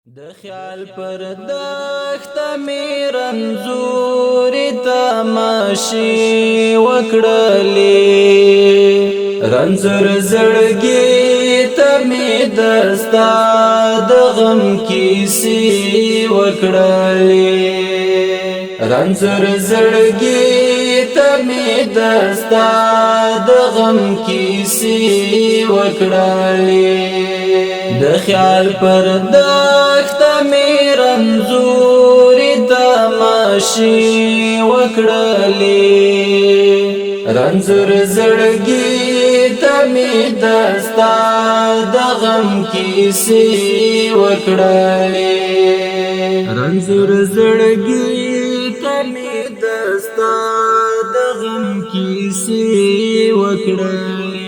د خیال پر دښت مې رنځورې تماشې وکړلې رنځور زړګي ته مې دستا د غم کیسې وکړلې رنځور زړګي ته مې دستا د غم کیسې وکړلې د خیال پر دښت مې رنځورې تماشې وکړلې رنځور زړګي ته مې دستا د غم کیسې وکړلې رنځور زړګي ته مې دستا د غم کیسې وکړلې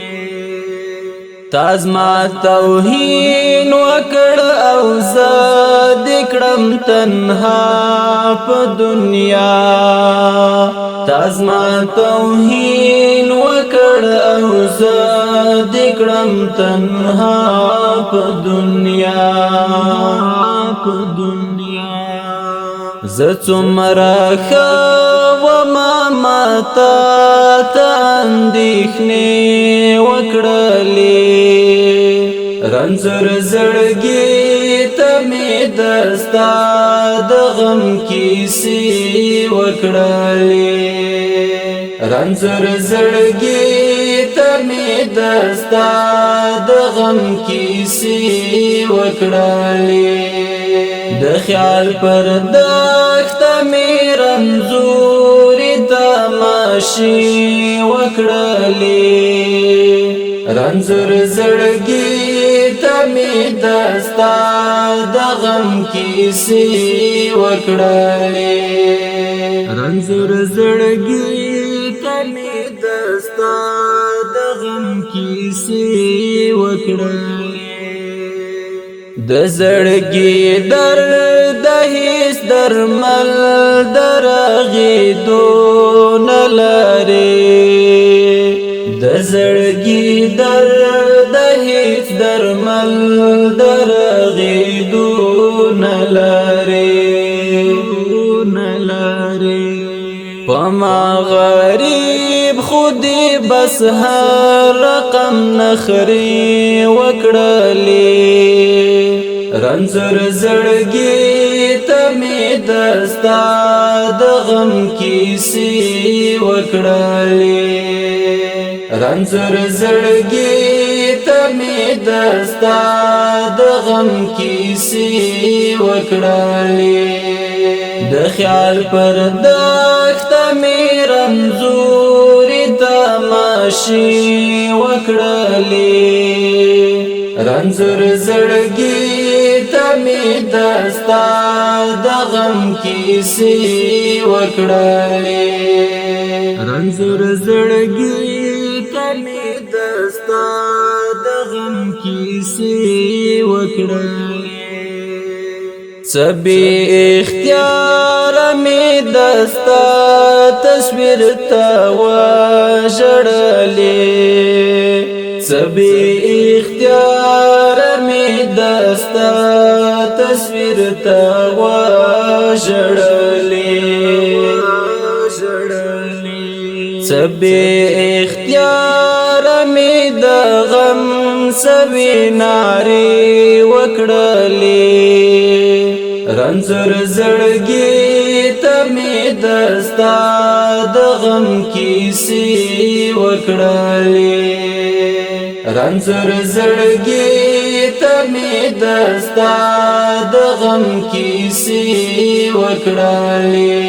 تازما توهین وکړ او زه دکړم تنها په دنیا تازما توهین وکړ او زه دکړم تنها په دنیا زه څومره ښه وما ماته ته اندېښنې وکړلې رنځور زړګي ته مې دستا د غم کیسې وکړلې رنځور زړګي ته مې دستا د غم کیسې وکړلې د خیال پر دښت مې رنځورې تماشې وکړلې رنځور زړګي ته مې دستا د غم کیسې وکړلې رنځور زړګي ته مې دستا د غم کیسې وکړلې د زړګي درد هیڅ درمل درغېدو نه لري د زړګي درد هیڅ درمل درغېدو نه لري پما غریب خودی بس هر رقم نخري وکړلې رنځور زړګي ته مې دستا د غم کیسې وکړلې رنځور زړګي ته مې دستا د غم کیسې وکړلې د خیال پر دښت مې رنځورې تماشې وکړلې رنځور زړګي ته مې دستا د غم کیسې وکړلې رنځور زړګي ته مې دستا د غم کیسې وکړلې سبي اختیار مې دستا تصویر ته وژړلې سبي اختیار مې دستا تصویر ته وژړلې سبي اختیار مې د غم سوي نارې وکړلې رنځور زړګي ته مې دستا د غم کیسې وکړلې رنځور زړګي ته مې دستا د غم کیسې وکړلې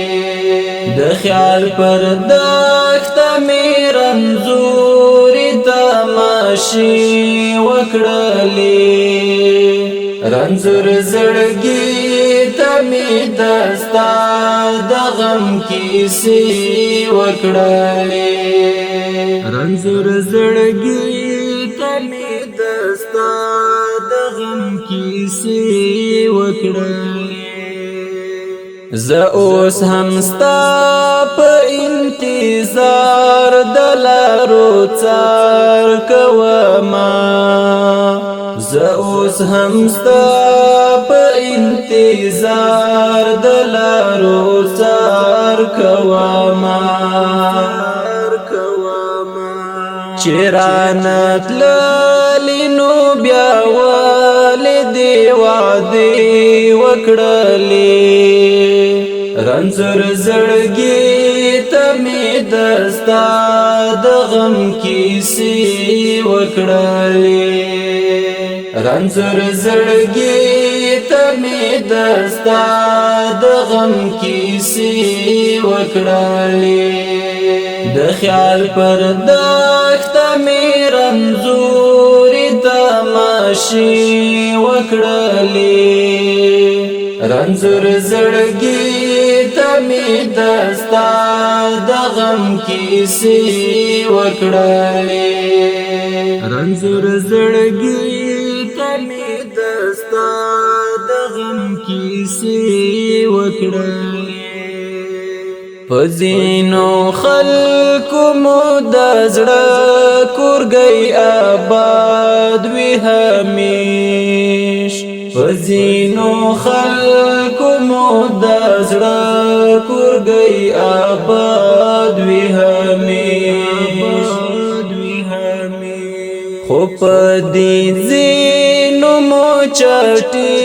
د خیال پر دښت مې رنځورې تماشې وکړلې رنځور زړګي ته مې دستا د غم کیسې وکړلې رنځور زړګي ته مې دستا د غم کیسې وکړلې زه اوس هم ستا په انتظار د لارو څار کومه زه اوس هم ستا په انتظار دلارو سار کواما چرانت لالینو بیا والدی وعدی وکڑلی رنزر زړګي تمی دستا د غم کیسی وکړلې رنزر زړګي تمی دستا د غم کیسی وکړلې د خیال پر دښت می رنزوري تماشي وکړلې رنزر زړګي تمی دستا د غم کیسی وکړلې رنزر زړګي تمی دستا د غم کیسی وکړلې پزینو خلکو مو د زړه کورګي آباد وي همیش پزینو خلکو مو د زړه کورګي آباد وي همیش خو پدې زینو مو چټي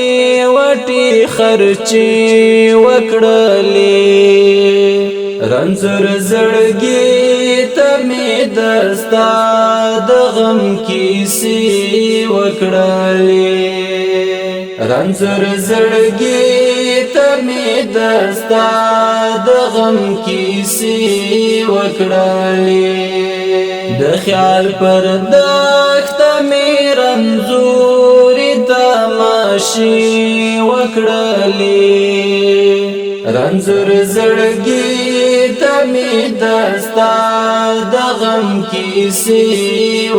وټي خرچي وکړلې رنزر زړګي تمی دستا د غم کیسی وکړلې رنزر زړګي تمی دستا د غم کیسی وکړلې د خیال پر دښت می رنزوري تماشي وکړلې رنزر زړګي تمی دستا د غم کیسی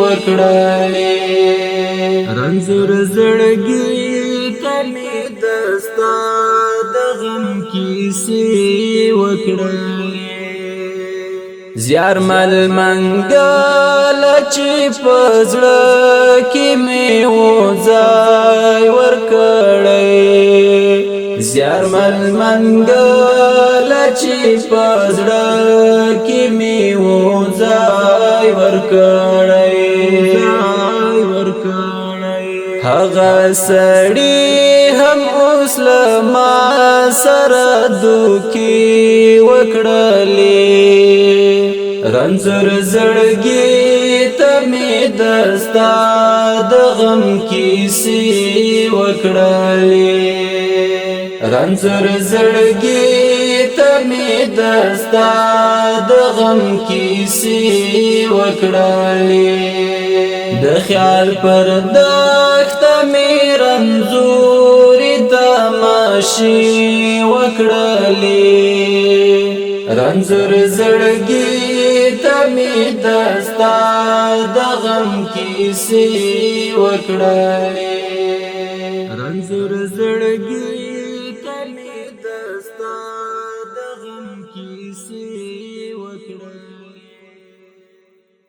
وکړلې رنزر زړګي تمی دستا د غم کیسی وکړلې زیار مل منګل چې پزړه کې می وځای ورکړې زیار مل منګل چې پزړه کې می وځای ورکړې هغه سړی هم اوس لما سره دوکي وکړلې رنزر زړګي تمی دستا د غم کیسی وکړلې رنزر زړګي تمی دستا د غم کیسی وکړلې د خیال پر دښت می رنزوري تماشي وکړلې رنزر زړګي تمی دستا د غم کیسی وکړلې رنزر زړګي